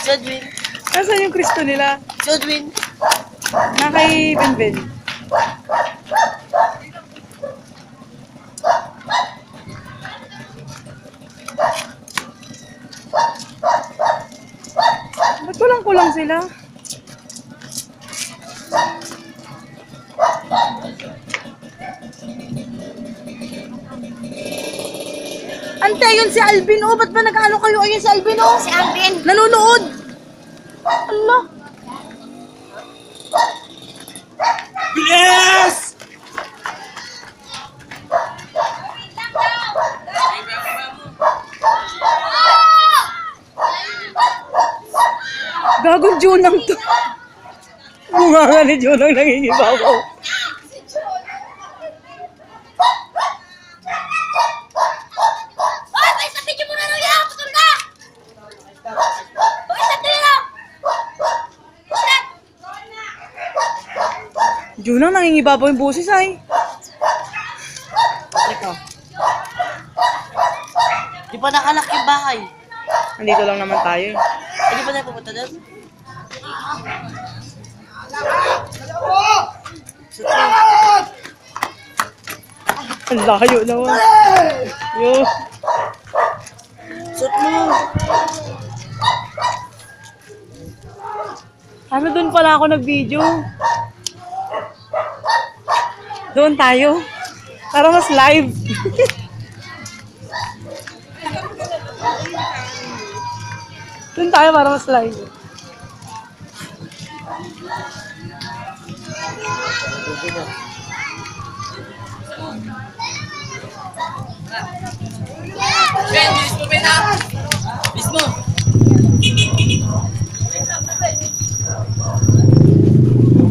Jodwin. Nasaan yung Kristo nila? Jodwin. Na kay Benben. Ba't kulang-kulang sila? Ante, yun si Alvin, oh. Ba't ba nag-ano kayo? Ayun si Alvin, oh. Si Alvin. Nanonood. Allah. Bilis! Gagong Junang to. Bunga nga ni Junang nangingibabaw. Hoy, may sabi niyo muna nung yan! Putol ka! Hoy, sabi niyo! Junang nangingibabaw yung boses ay. Ito. Di pa nakalak yung bahay. Nandito lang naman tayo eh. Hindi pa tayo pupunta doon? Ang layo naman. Yo. Suot mo. Ano doon pala ako nag-video? Doon tayo. Para mas live. Doon tayo para mas live. Ben, bilis mo, Ben, ha? Bilis mo.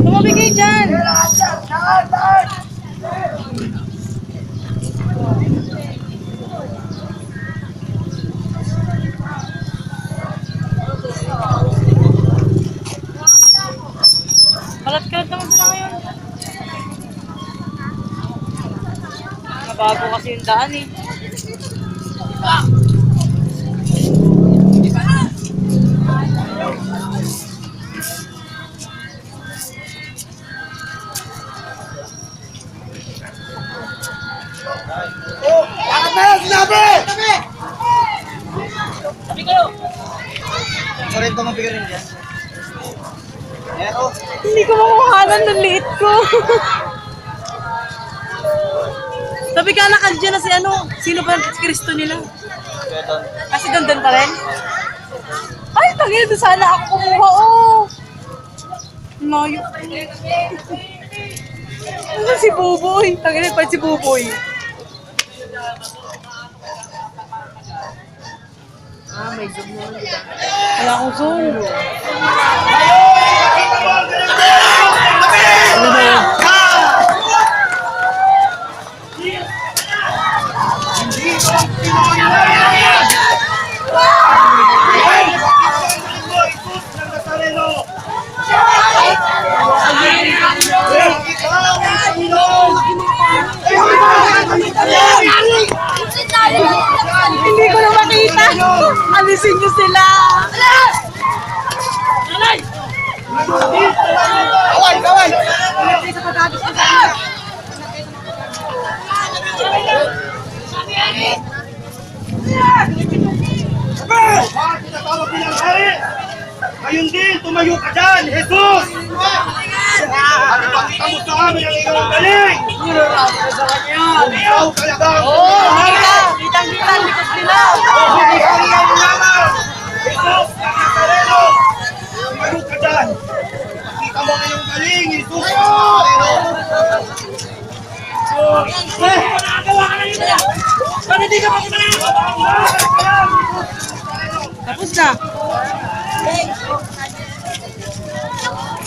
Tumabigay dyan! Kalat-kalat naman sila ngayon. Nabago kasi yung daan eh. Bakit na yan? Sinabi! Sabi kayo. Sorry, ito mabigat rin dyan. Ayan, oh. Hindi ko makuhanan ng liit ko. Sabi ka na dyan na si ano, sino pa ang Kristo nila? Kasi doon pa rin? Ay, tangina, doon sana ako kumuha, oh. Layo. Ano si Buboy? Tangina, pa si Buboy. Ah, may zoom mo. Wala akong zoom. Ano ba yan? Hindi ko na makita. Alisin niyo sila. Kawan, kawan! Bakit tinatawag bilang hari? Ngayon din, tumayo ka dyan, Jesus! At ipakita mo sa amin ang iyong galing! Ikaw talagang Kitang-kita, likod nila. Hari ang lamang! Jesus, ang Nazareno! Tumayo ka dyan! Ipakita mo ang iyong galing, Jesus! Nazareno! Nakagawa ka na yun na! Ba't hindi ka makita? Tapos na.